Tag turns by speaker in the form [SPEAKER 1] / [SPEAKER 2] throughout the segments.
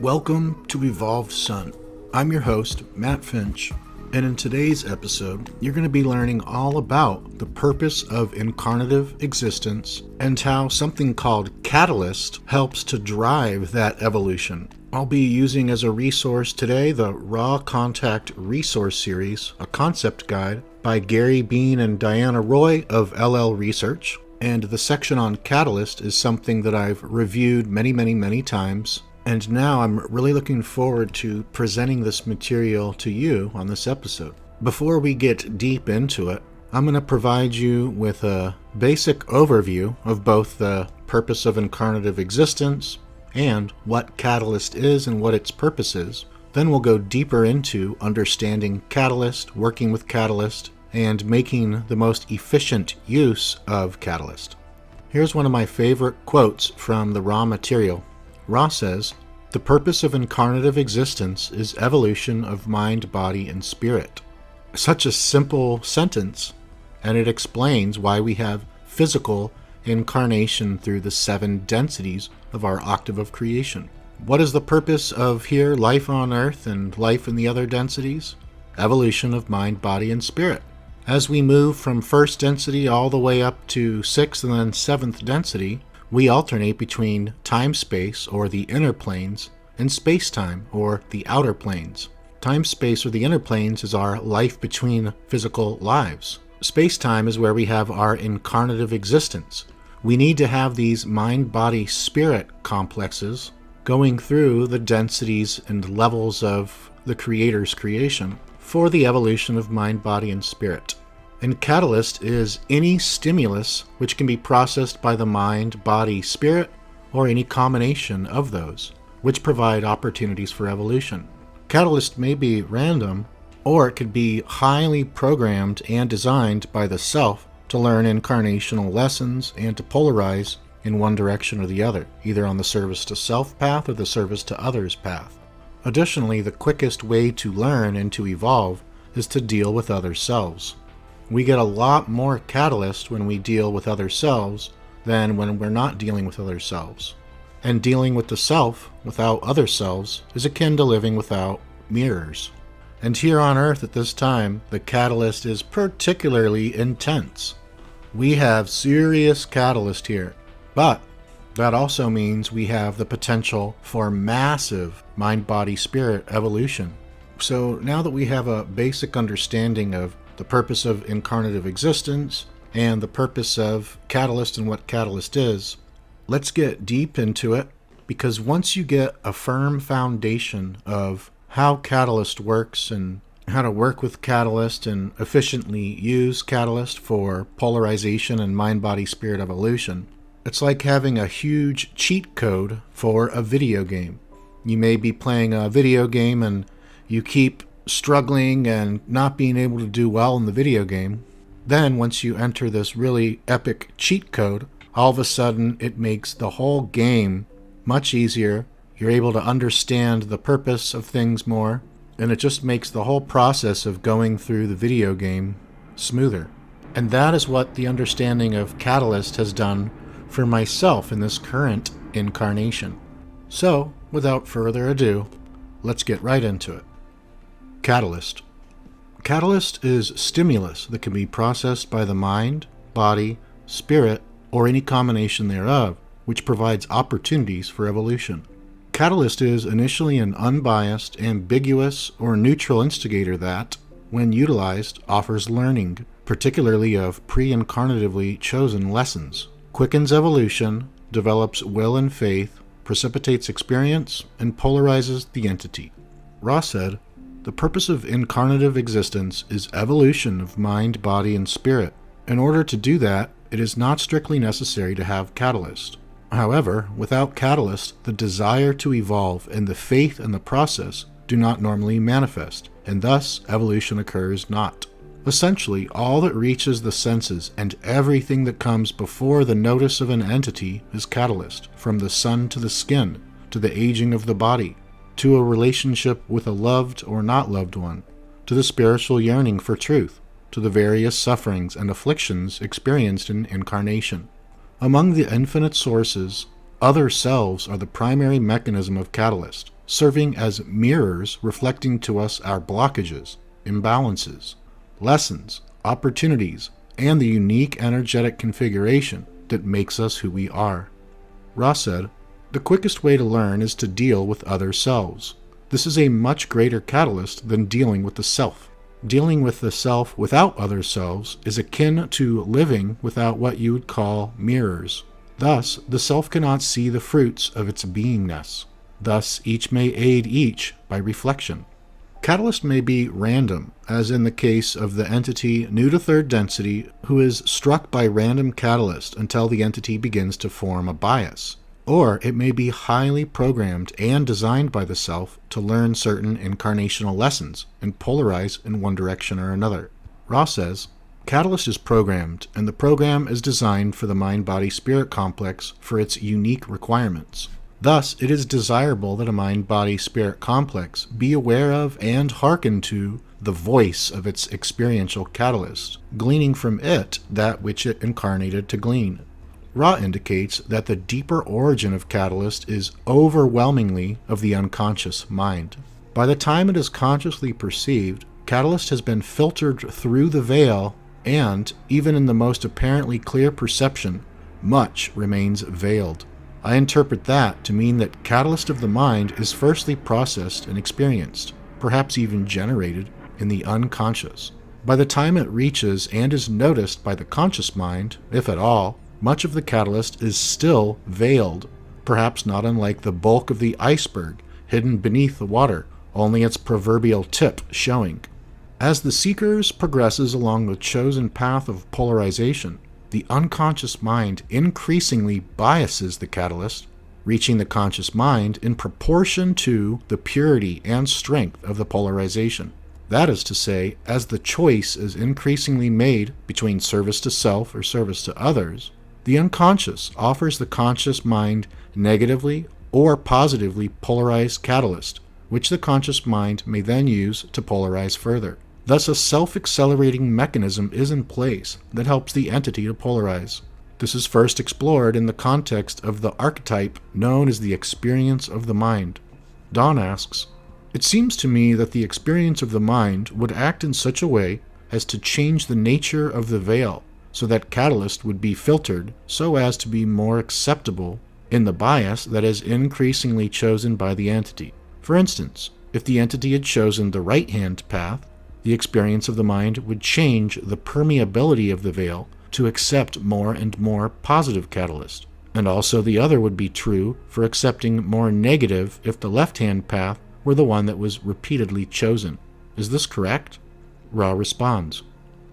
[SPEAKER 1] Welcome to Evolved Sun. I'm your host, Matt Finch, and in today's episode, you're going to be learning all about the purpose of incarnative existence and how something called catalyst helps to drive that evolution. I'll be using as a resource today the Raw Contact Resource Series, a concept guide by Gary Bean and Diana Roy of LL Research. And the section on catalyst is something that I've reviewed many times. And now I'm really looking forward to presenting this material to you on this episode. Before we get deep into it, I'm going to provide you with a basic overview of both the purpose of incarnative existence and what catalyst is and what its purpose is. Then we'll go deeper into understanding catalyst, working with catalyst, and making the most efficient use of catalyst. Here's one of my favorite quotes from the raw material. Ra says, "The purpose of incarnative existence is evolution of mind, body, and spirit." Such a simple sentence, and it explains why we have physical incarnation through the 7 densities of our octave of creation. What is the purpose of here, life on Earth and life in the other densities? Evolution of mind, body, and spirit. As we move from first density all the way up to 6th and then 7th density, we alternate between time-space, or the inner planes, and space-time, or the outer planes. Time-space, or the inner planes, is our life between physical lives. Space-time is where we have our incarnative existence. We need to have these mind-body-spirit complexes going through the densities and levels of the Creator's creation for the evolution of mind, body, and spirit. And catalyst is any stimulus which can be processed by the mind, body, spirit, or any combination of those, which provide opportunities for evolution. Catalyst may be random, or it could be highly programmed and designed by the self to learn incarnational lessons and to polarize in one direction or the other, either on the service to self path or the service to others path. Additionally, the quickest way to learn and to evolve is to deal with other selves. We get a lot more catalyst when we deal with other selves than when we're not dealing with other selves. And dealing with the self without other selves is akin to living without mirrors. And here on Earth at this time, the catalyst is particularly intense. We have serious catalyst here, but that also means we have the potential for massive mind-body-spirit evolution. So now that we have a basic understanding of the purpose of incarnative existence and the purpose of catalyst and what catalyst is, let's get deep into it, because once you get a firm foundation of how catalyst works and how to work with catalyst and efficiently use catalyst for polarization and mind-body-spirit evolution, it's like having a huge cheat code for a video game. You may be playing a video game and you keep struggling and not being able to do well in the video game. Then once you enter this really epic cheat code, all of a sudden it makes the whole game much easier. You're able to understand the purpose of things more, and it just makes the whole process of going through the video game smoother. And that is what the understanding of catalyst has done for myself in this current incarnation. So, without further ado, let's get right into it. Catalyst. Catalyst is stimulus that can be processed by the mind, body, spirit, or any combination thereof, which provides opportunities for evolution. Catalyst is initially an unbiased, ambiguous, or neutral instigator that, when utilized, offers learning, particularly of pre-incarnatively chosen lessons, quickens evolution, develops will and faith, precipitates experience, and polarizes the entity. Ra said, "The purpose of incarnative existence is evolution of mind, body, and spirit. In order to do that, it is not strictly necessary to have catalyst. However, without catalyst, the desire to evolve and the faith in the process do not normally manifest, and thus evolution occurs not. Essentially, all that reaches the senses and everything that comes before the notice of an entity is catalyst, from the sun to the skin, to the aging of the body, to a relationship with a loved or not loved one, to the spiritual yearning for truth, to the various sufferings and afflictions experienced in incarnation. Among the infinite sources, other selves are the primary mechanism of catalyst. serving as mirrors reflecting to us our blockages, imbalances, lessons, opportunities, and the unique energetic configuration that makes us who we are. Ra said, "The quickest way to learn is to deal with other selves. This is a much greater catalyst than dealing with the self. Dealing with the self without other selves is akin to living without what you would call mirrors. Thus, the self cannot see the fruits of its beingness. Thus, each may aid each by reflection." Catalyst may be random, as in the case of the entity new to third density who is struck by random catalyst until the entity begins to form a bias. Or it may be highly programmed and designed by the self to learn certain incarnational lessons and polarize in one direction or another. Ra says, "Catalyst is programmed, and the program is designed for the mind-body-spirit complex for its unique requirements. Thus, it is desirable that a mind-body-spirit complex be aware of and hearken to the voice of its experiential catalyst, gleaning from it that which it incarnated to glean." Ra indicates that the deeper origin of catalyst is overwhelmingly of the unconscious mind. By the time it is consciously perceived, catalyst has been filtered through the veil, and, even in the most apparently clear perception, much remains veiled. I interpret that to mean that catalyst of the mind is firstly processed and experienced, perhaps even generated, in the unconscious. By the time it reaches and is noticed by the conscious mind, if at all, much of the catalyst is still veiled, perhaps not unlike the bulk of the iceberg hidden beneath the water, only its proverbial tip showing. As the seeker progresses along the chosen path of polarization, the unconscious mind increasingly biases the catalyst, reaching the conscious mind in proportion to the purity and strength of the polarization. That is to say, as the choice is increasingly made between service to self or service to others, the unconscious offers the conscious mind negatively or positively polarized catalyst, which the conscious mind may then use to polarize further. Thus, a self-accelerating mechanism is in place that helps the entity to polarize. This is first explored in the context of the archetype known as the experience of the mind. Dawn asks, "It seems to me that the experience of the mind would act in such a way as to change the nature of the veil, so that catalyst would be filtered so as to be more acceptable in the bias that is increasingly chosen by the entity. For instance, if the entity had chosen the right-hand path, the experience of the mind would change the permeability of the veil to accept more and more positive catalyst. And also the other would be true for accepting more negative if the left-hand path were the one that was repeatedly chosen. Is this correct?" Ra responds,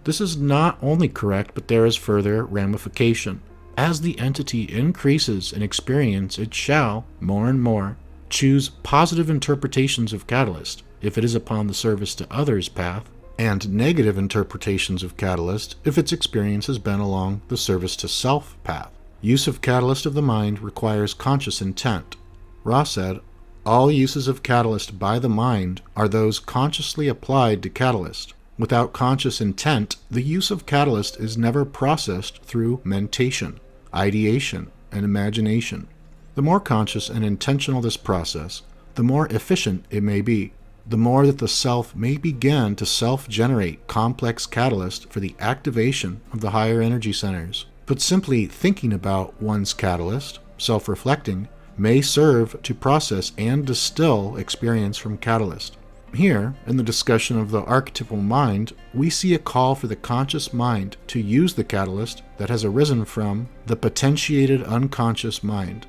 [SPEAKER 1] "This is not only correct, but there is further ramification. As the entity increases in experience, it shall, more and more, choose positive interpretations of catalyst, if it is upon the service to others path, and negative interpretations of catalyst if its experience has been along the service to self path. Use of catalyst of the mind requires conscious intent." Ra said, "All uses of catalyst by the mind are those consciously applied to catalyst. Without conscious intent, the use of catalyst is never processed through mentation, ideation, and imagination. The more conscious and intentional this process, the more efficient it may be. The more that the self may begin to self-generate complex catalyst for the activation of the higher energy centers. But simply thinking about one's catalyst, self-reflecting, may serve to process and distill experience from catalyst. Here, in the discussion of the archetypal mind, we see a call for the conscious mind to use the catalyst that has arisen from the potentiated unconscious mind.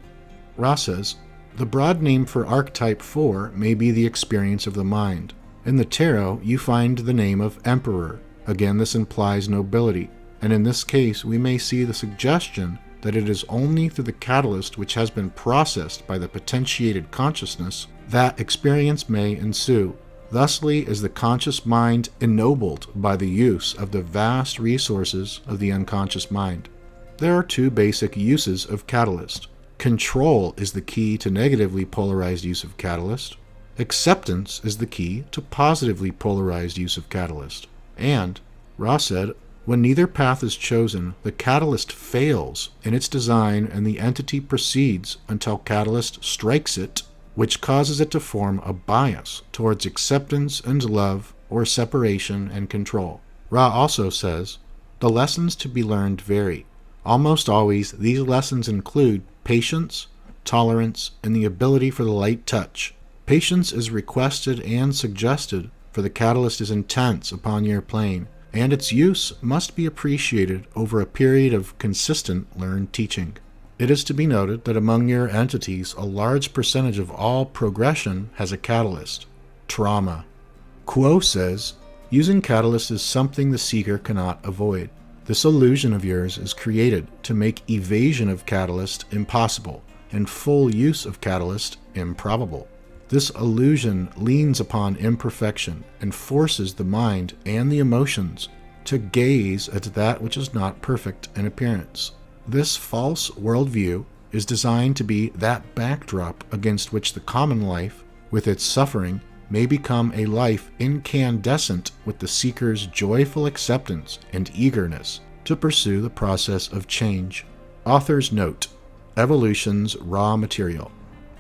[SPEAKER 1] Ra says, "The broad name for archetype 4 may be the experience of the mind. In the tarot, you find the name of Emperor. Again, this implies nobility, and in this case, we may see the suggestion that it is only through the catalyst which has been processed by the potentiated consciousness that experience may ensue. Thusly is the conscious mind ennobled by the use of the vast resources of the unconscious mind. There are two basic uses of catalyst. Control is the key to negatively polarized use of catalyst. Acceptance is the key to positively polarized use of catalyst. And, Ra said, when neither path is chosen, the catalyst fails in its design and the entity proceeds until catalyst strikes it which causes it to form a bias towards acceptance and love or separation and control. Ra also says, the lessons to be learned vary. Almost always, these lessons include patience, tolerance, and the ability for the light touch. Patience is requested and suggested, for the catalyst is intense upon your plane, and its use must be appreciated over a period of consistent learned teaching. It is to be noted that among your entities, a large percentage of all progression has a catalyst: trauma. Kuo says, using catalyst is something the seeker cannot avoid. This illusion of yours is created to make evasion of catalyst impossible and full use of catalyst improbable. This illusion leans upon imperfection and forces the mind and the emotions to gaze at that which is not perfect in appearance. This false worldview is designed to be that backdrop against which the common life, with its suffering, may become a life incandescent with the seeker's joyful acceptance and eagerness to pursue the process of change. Author's note: evolution's raw material.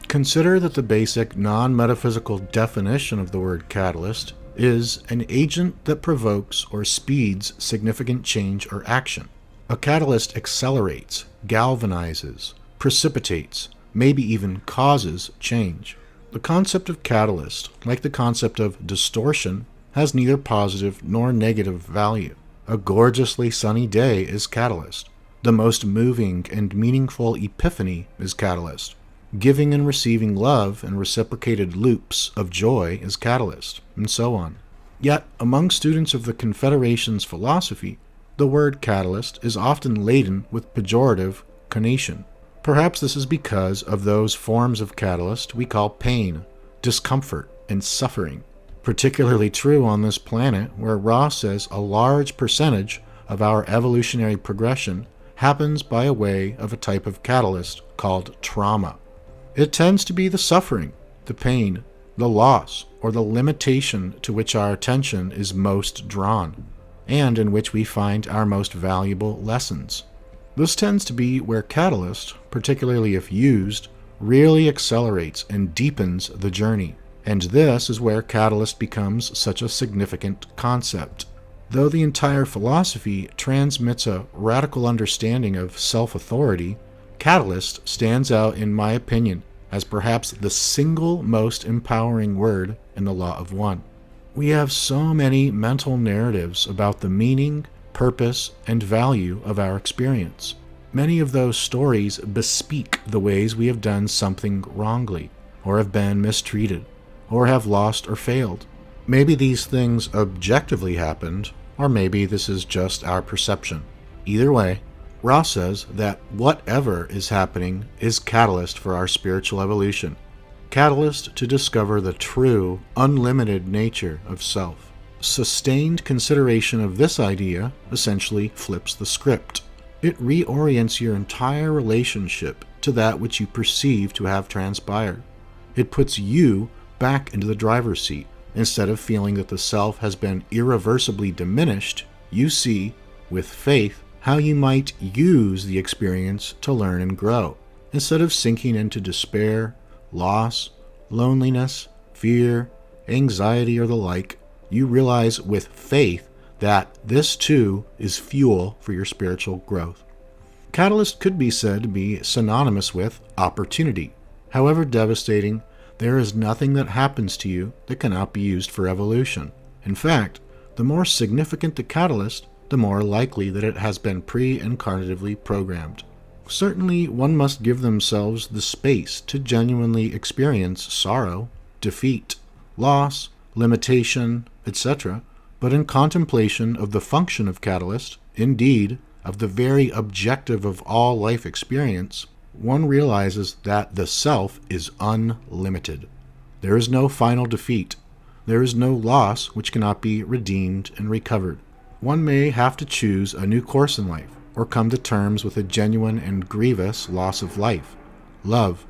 [SPEAKER 1] Consider that the basic non-metaphysical definition of the word catalyst is an agent that provokes or speeds significant change or action. A catalyst accelerates, galvanizes, precipitates, maybe even causes change. The concept of catalyst, like the concept of distortion, has neither positive nor negative value. A gorgeously sunny day is catalyst. The most moving and meaningful epiphany is catalyst. Giving and receiving love and reciprocated loops of joy is catalyst, and so on. Yet, among students of the Confederation's philosophy, the word catalyst is often laden with pejorative connotation. Perhaps this is because of those forms of catalyst we call pain, discomfort, and suffering. Particularly true on this planet, where Ra says a large percentage of our evolutionary progression happens by way of a type of catalyst called trauma. It tends to be the suffering, the pain, the loss, or the limitation to which our attention is most drawn, and in which we find our most valuable lessons. This tends to be where catalyst, particularly if used, really accelerates and deepens the journey, and this is where catalyst becomes such a significant concept. Though the entire philosophy transmits a radical understanding of self-authority, catalyst stands out, in my opinion, as perhaps the single most empowering word in the Law of One. We have so many mental narratives about the meaning, purpose, and value of our experience. Many of those stories bespeak the ways we have done something wrongly, or have been mistreated, or have lost or failed. Maybe these things objectively happened, or maybe this is just our perception. Either way, Ra says that whatever is happening is catalyst for our spiritual evolution, catalyst to discover the true, unlimited nature of self. Sustained consideration of this idea essentially flips the script. It reorients your entire relationship to that which you perceive to have transpired. It puts you back into the driver's seat. Instead of feeling that the self has been irreversibly diminished, you see, with faith, how you might use the experience to learn and grow. Instead of sinking into despair, loss, loneliness, fear, anxiety, or the like, you realize with faith that this too is fuel for your spiritual growth. Catalyst could be said to be synonymous with opportunity. However devastating, there is nothing that happens to you that cannot be used for evolution. In fact, the more significant the catalyst, the more likely that it has been pre-incarnatively programmed. Certainly, one must give themselves the space to genuinely experience sorrow, defeat, loss, limitation, etc., but in contemplation of the function of catalyst, indeed, of the very objective of all life experience, one realizes that the self is unlimited. There is no final defeat. There is no loss which cannot be redeemed and recovered. One may have to choose a new course in life, or come to terms with a genuine and grievous loss of life, love,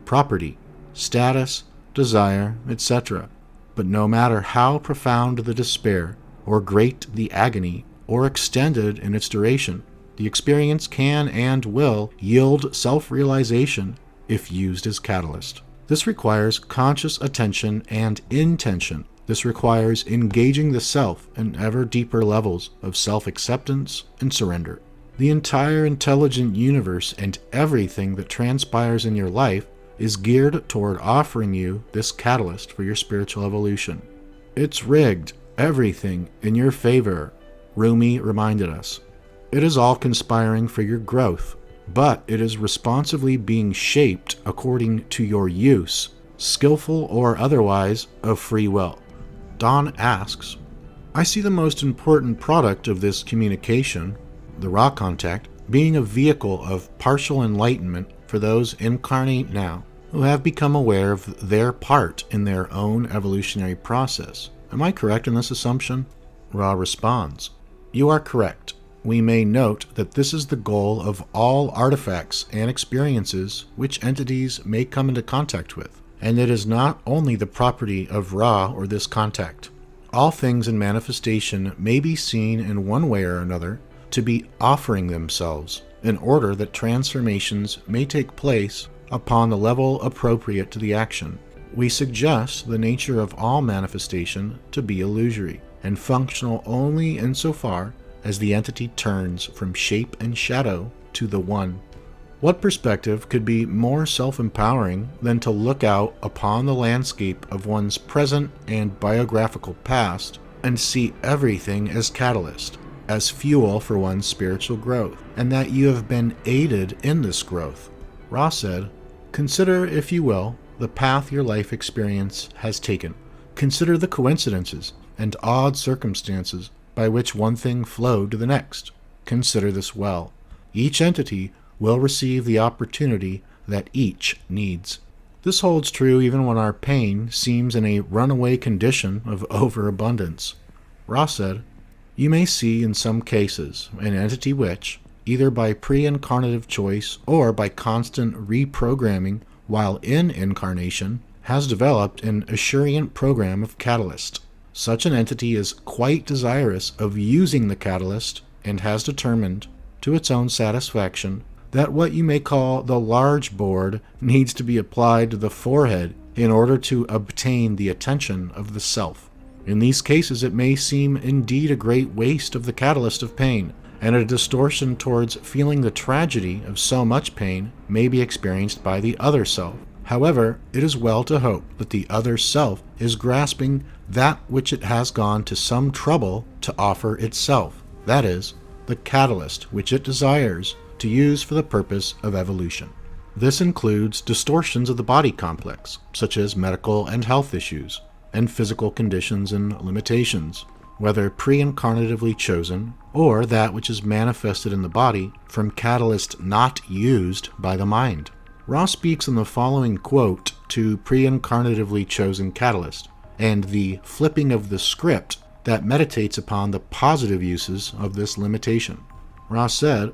[SPEAKER 1] property, status, desire, etc. But no matter how profound the despair, or great the agony, or extended in its duration, the experience can and will yield self-realization if used as catalyst. This requires conscious attention and intention. This requires engaging the self in ever deeper levels of self-acceptance and surrender. The entire intelligent universe and everything that transpires in your life is geared toward offering you this catalyst for your spiritual evolution. It's rigged, everything in your favor, Rumi reminded us. It is all conspiring for your growth, but it is responsively being shaped according to your use, skillful or otherwise, of free will. Don asks, I see the most important product of this communication, the raw contact, being a vehicle of partial enlightenment for those incarnate now, who have become aware of their part in their own evolutionary process. Am I correct in this assumption? Ra responds, You are correct. We may note that this is the goal of all artifacts and experiences which entities may come into contact with, and it is not only the property of Ra or this contact. All things in manifestation may be seen in one way or another to be offering themselves in order that transformations may take place upon the level appropriate to the action. We suggest the nature of all manifestation to be illusory and functional only insofar as the entity turns from shape and shadow to the one. What perspective could be more self-empowering than to look out upon the landscape of one's present and biographical past and see everything as catalyst, as fuel for one's spiritual growth, and that you have been aided in this growth? Ra said, Consider, if you will, the path your life experience has taken. Consider the coincidences and odd circumstances by which one thing flowed to the next. Consider this well. Each entity will receive the opportunity that each needs. This holds true even when our pain seems in a runaway condition of overabundance. Ra said, You may see in some cases an entity which, either by pre-incarnative choice or by constant reprogramming while in incarnation, has developed an assurient program of catalyst. Such an entity is quite desirous of using the catalyst and has determined, to its own satisfaction, that what you may call the large board needs to be applied to the forehead in order to obtain the attention of the self. In these cases, it may seem indeed a great waste of the catalyst of pain, and a distortion towards feeling the tragedy of so much pain may be experienced by the other self. However, it is well to hope that the other self is grasping that which it has gone to some trouble to offer itself, that is, the catalyst which it desires to use for the purpose of evolution. This includes distortions of the body complex, such as medical and health issues, and physical conditions and limitations, whether pre-incarnatively chosen or that which is manifested in the body from catalyst not used by the mind. Ra speaks in the following quote to pre-incarnatively chosen catalyst, and the flipping of the script that meditates upon the positive uses of this limitation. Ra said,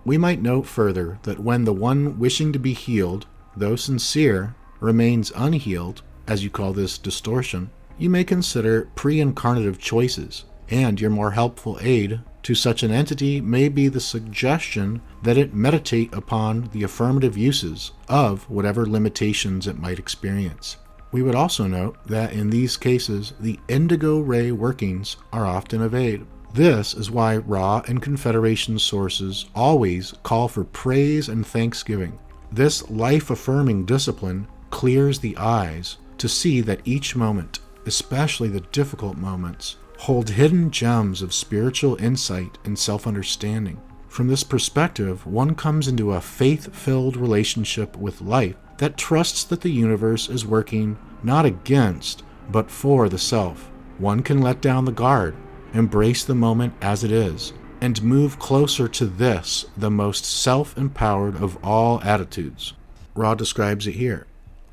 [SPEAKER 1] We might note further that when the one wishing to be healed, though sincere, remains unhealed, as you call this distortion, you may consider pre-incarnative choices, and your more helpful aid to such an entity may be the suggestion that it meditate upon the affirmative uses of whatever limitations it might experience. We would also note that in these cases, the indigo ray workings are often of aid. This is why Ra and Confederation sources always call for praise and thanksgiving. This life-affirming discipline clears the eyes to see that each moment, especially the difficult moments, hold hidden gems of spiritual insight and self-understanding. From this perspective, one comes into a faith-filled relationship with life that trusts that the universe is working not against, but for the self. One can let down the guard, embrace the moment as it is, and move closer to this, the most self-empowered of all attitudes. Ra describes it here.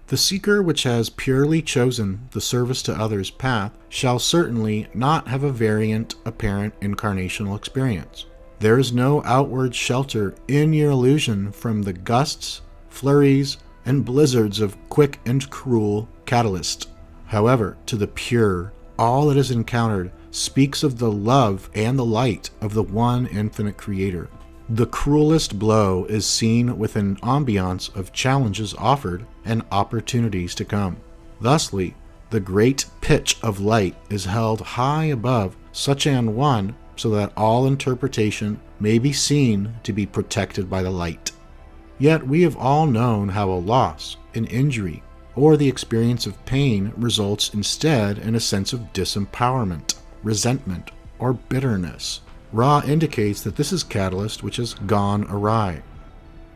[SPEAKER 1] The seeker which has purely chosen the service to others path shall certainly not have a variant apparent incarnational experience. There is no outward shelter in your illusion from the gusts, flurries, and blizzards of quick and cruel catalyst. However, to the pure, all that is encountered speaks of the love and the light of the one infinite creator. The cruelest blow is seen with an ambiance of challenges offered and opportunities to come. Thusly, the great pitch of light is held high above such an one so that all interpretation may be seen to be protected by the light. Yet we have all known how a loss, an injury, or the experience of pain results instead in a sense of disempowerment, resentment, or bitterness. Ra indicates that this is catalyst which has gone awry.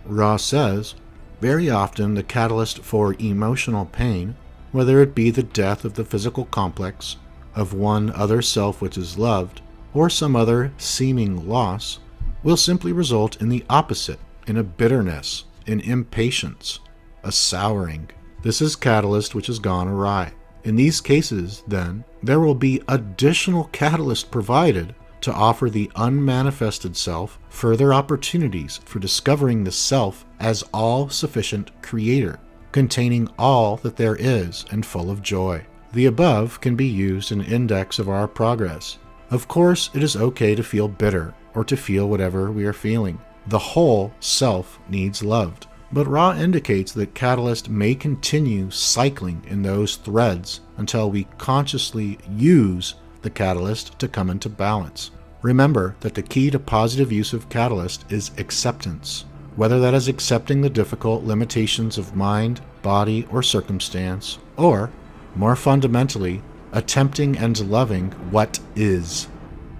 [SPEAKER 1] Ra says, very often the catalyst for emotional pain, whether it be the death of the physical complex, of one other self which is loved, or some other seeming loss, will simply result in the opposite, in a bitterness, in impatience, a souring. This is catalyst which has gone awry. In these cases, then, there will be additional catalyst provided to offer the unmanifested self further opportunities for discovering the self as all-sufficient creator, containing all that there is and full of joy. The above can be used as an index of our progress. Of course, it is okay to feel bitter or to feel whatever we are feeling. The whole self needs loved. But Ra indicates that catalyst may continue cycling in those threads until we consciously use the catalyst to come into balance. Remember that the key to positive use of catalyst is acceptance, whether that is accepting the difficult limitations of mind, body, or circumstance, or, more fundamentally, attempting and loving what is.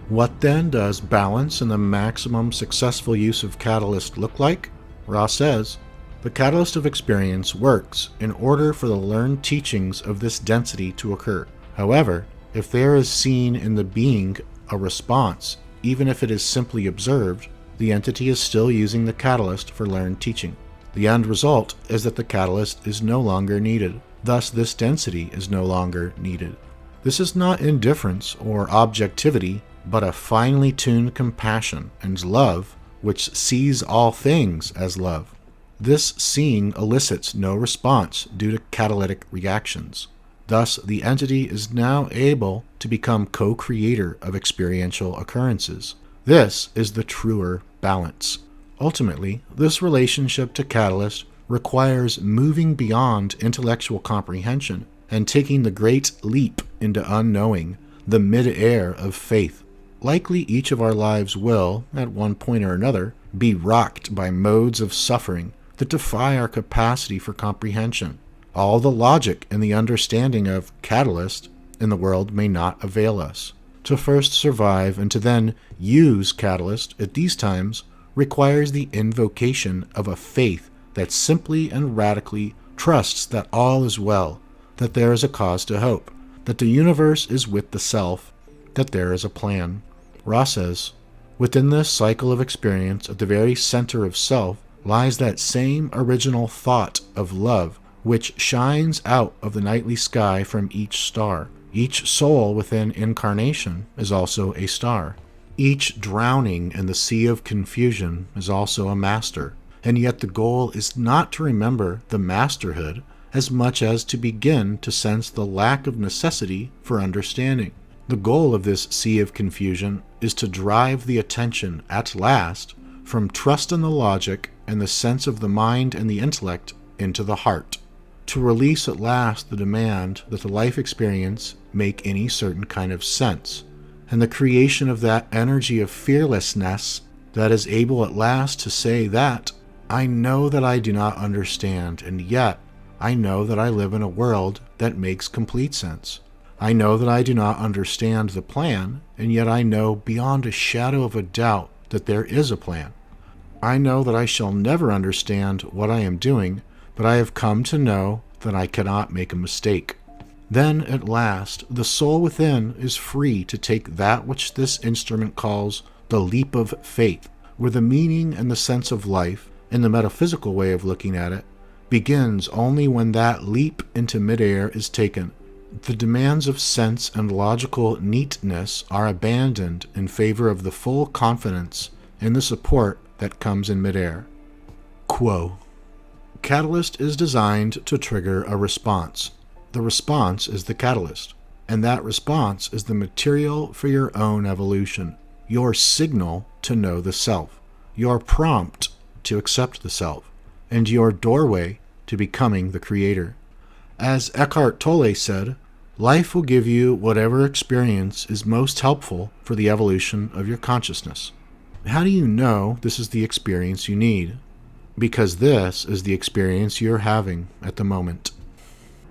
[SPEAKER 1] What then does balance and the maximum successful use of catalyst look like? Ra says, the catalyst of experience works in order for the learned teachings of this density to occur. However, if there is seen in the being a response, even if it is simply observed, the entity is still using the catalyst for learned teaching. The end result is that the catalyst is no longer needed. Thus, this density is no longer needed. This is not indifference or objectivity, but a finely tuned compassion and love which sees all things as love. This seeing elicits no response due to catalytic reactions. Thus, the entity is now able to become co-creator of experiential occurrences. This is the truer balance. Ultimately, this relationship to catalyst requires moving beyond intellectual comprehension and taking the great leap into unknowing, the mid-air of faith. Likely each of our lives will, at one point or another, be rocked by modes of suffering that defy our capacity for comprehension. All the logic and the understanding of catalyst in the world may not avail us. To first survive and to then use catalyst at these times requires the invocation of a faith that simply and radically trusts that all is well, that there is a cause to hope, that the universe is with the self, that there is a plan. Ra says, within this cycle of experience, at the very center of self, lies that same original thought of love, which shines out of the nightly sky from each star. Each soul within incarnation is also a star. Each drowning in the sea of confusion is also a master. And yet the goal is not to remember the masterhood as much as to begin to sense the lack of necessity for understanding. The goal of this sea of confusion is to drive the attention at last from trust in the logic and the sense of the mind and the intellect into the heart, to release at last the demand that the life experience make any certain kind of sense, and the creation of that energy of fearlessness that is able at last to say that, I know that I do not understand, and yet I know that I live in a world that makes complete sense. I know that I do not understand the plan, and yet I know beyond a shadow of a doubt that there is a plan. I know that I shall never understand what I am doing, but I have come to know that I cannot make a mistake. Then, at last, the soul within is free to take that which this instrument calls the leap of faith, where the meaning and the sense of life, in the metaphysical way of looking at it, begins only when that leap into midair is taken. The demands of sense and logical neatness are abandoned in favor of the full confidence in the support that comes in midair. Quo. Catalyst is designed to trigger a response. The response is the catalyst, and that response is the material for your own evolution, your signal to know the self. your prompt to accept the self, and your doorway to becoming the creator. As Eckhart Tolle said, life will give you whatever experience is most helpful for the evolution of your consciousness. How do you know this is the experience you need? Because this is the experience you're having at the moment.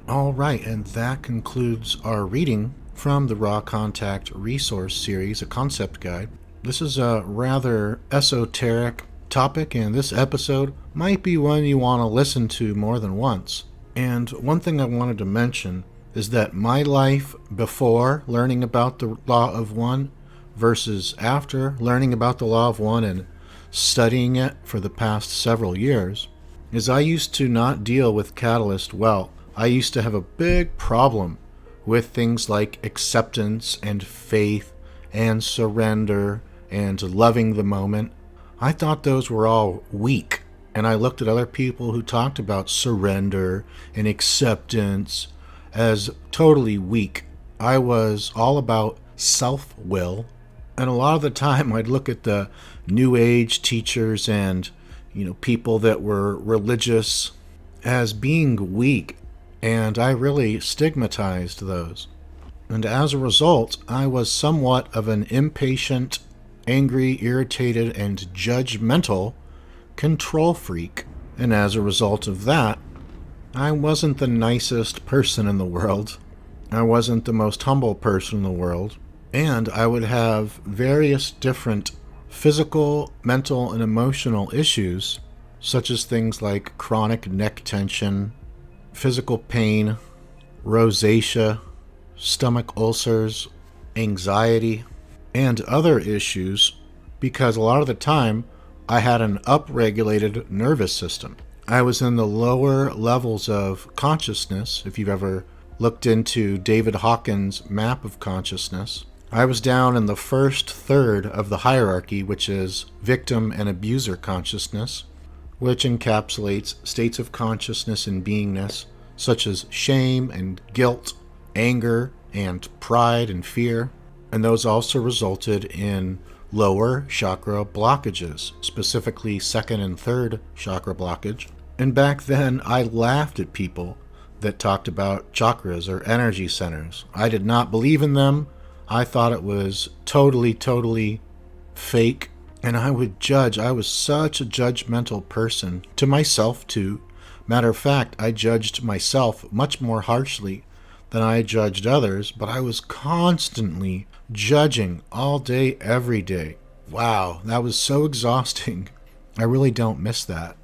[SPEAKER 1] All right, and that concludes our reading from the Raw Contact Resource Series, a concept guide. This is a rather esoteric topic, and this episode might be one you want to listen to more than once. And one thing I wanted to mention is that my life before learning about the Law of One versus after learning about the Law of One and studying it for the past several years is I used to not deal with catalyst well. I used to have a big problem with things like acceptance and faith and surrender and loving the moment. I thought those were all weak, and I looked at other people who talked about surrender and acceptance as totally weak. I was all about self-will, and a lot of the time I'd look at the New Age teachers and people that were religious as being weak, and I really stigmatized those. And as a result, I was somewhat of an impatient, angry, irritated, and judgmental control freak. And as a result of that, I wasn't the nicest person in the world. I wasn't the most humble person in the world. And I would have various different physical, mental, and emotional issues, such as things like chronic neck tension, physical pain, rosacea, stomach ulcers, anxiety, and other issues, because a lot of the time I had an upregulated nervous system. I was in the lower levels of consciousness. If you've ever looked into David Hawkins' map of consciousness, I was down in the first third of the hierarchy, which is victim and abuser consciousness, which encapsulates states of consciousness and beingness such as shame and guilt, anger and pride and fear. And those also resulted in lower chakra blockages, specifically second and third chakra blockage. And back then, I laughed at people that talked about chakras or energy centers. I did not believe in them. I thought it was totally fake. And I would judge. I was such a judgmental person to myself, too. Matter of fact, I judged myself much more harshly than I judged others, but I was constantly judging all day, every day. Wow, that was so exhausting. I really don't miss that.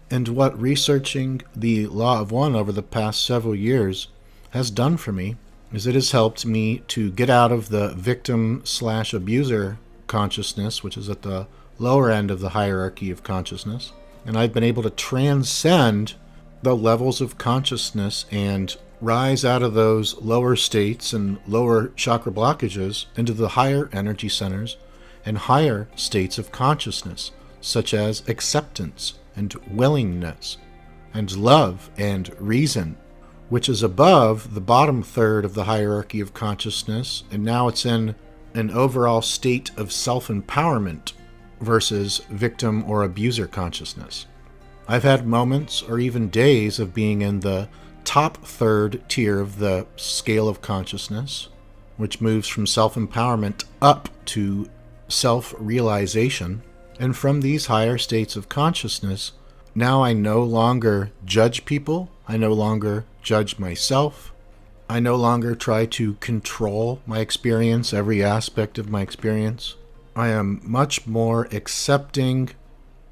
[SPEAKER 1] And what researching the Law of One over the past several years has done for me is it has helped me to get out of the victim/abuser consciousness, which is at the lower end of the hierarchy of consciousness. And I've been able to transcend the levels of consciousness and rise out of those lower states and lower chakra blockages into the higher energy centers and higher states of consciousness, such as acceptance and willingness and love and reason, which is above the bottom third of the hierarchy of consciousness, and now it's in an overall state of self-empowerment versus victim or abuser consciousness. I've had moments or even days of being in the top third tier of the scale of consciousness, which moves from self-empowerment up to self-realization. And from these higher states of consciousness, now I no longer judge people. I no longer judge myself. I no longer try to control my experience, every aspect of my experience. I am much more accepting,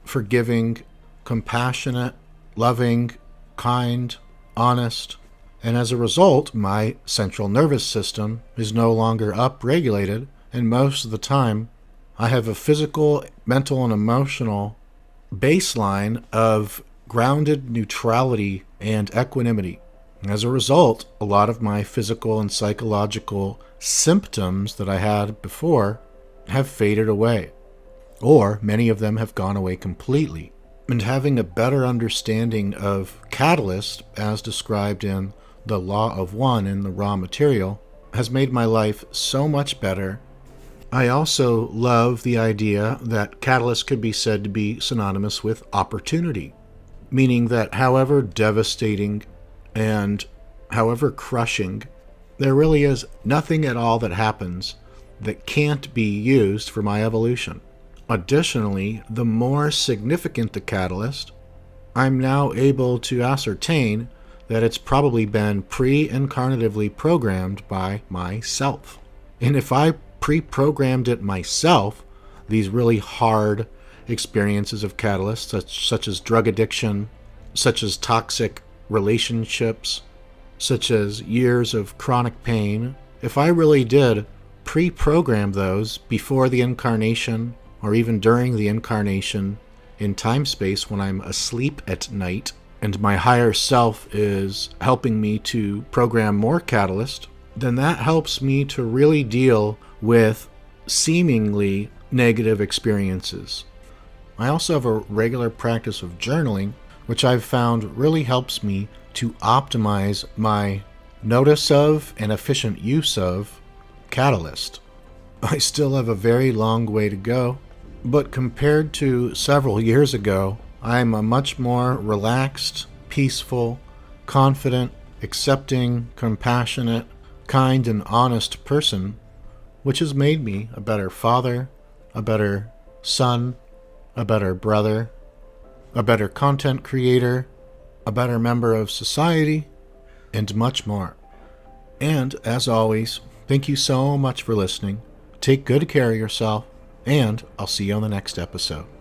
[SPEAKER 1] forgiving, compassionate, loving, kind, honest, and as a result, my central nervous system is no longer upregulated, and most of the time, I have a physical, mental, and emotional baseline of grounded neutrality and equanimity. As a result, a lot of my physical and psychological symptoms that I had before have faded away, or many of them have gone away completely. And having a better understanding of catalyst, as described in the Law of One in the raw material, has made my life so much better. I also love the idea that catalyst could be said to be synonymous with opportunity, meaning that however devastating and however crushing, there really is nothing at all that happens that can't be used for my evolution. Additionally, the more significant the catalyst, I'm now able to ascertain that it's probably been pre-incarnatively programmed by myself. And if I pre-programmed it myself, these really hard experiences of catalysts, such as drug addiction, such as toxic relationships, such as years of chronic pain, if I really did pre-program those before the incarnation or even during the incarnation in time-space when I'm asleep at night, and my higher self is helping me to program more catalyst, then that helps me to really deal with seemingly negative experiences. I also have a regular practice of journaling, which I've found really helps me to optimize my notice of and efficient use of catalyst. I still have a very long way to go, but compared to several years ago, I'm a much more relaxed, peaceful, confident, accepting, compassionate, kind, and honest person, which has made me a better father, a better son, a better brother, a better content creator, a better member of society, and much more. And as always, thank you so much for listening. Take good care of yourself, and I'll see you on the next episode.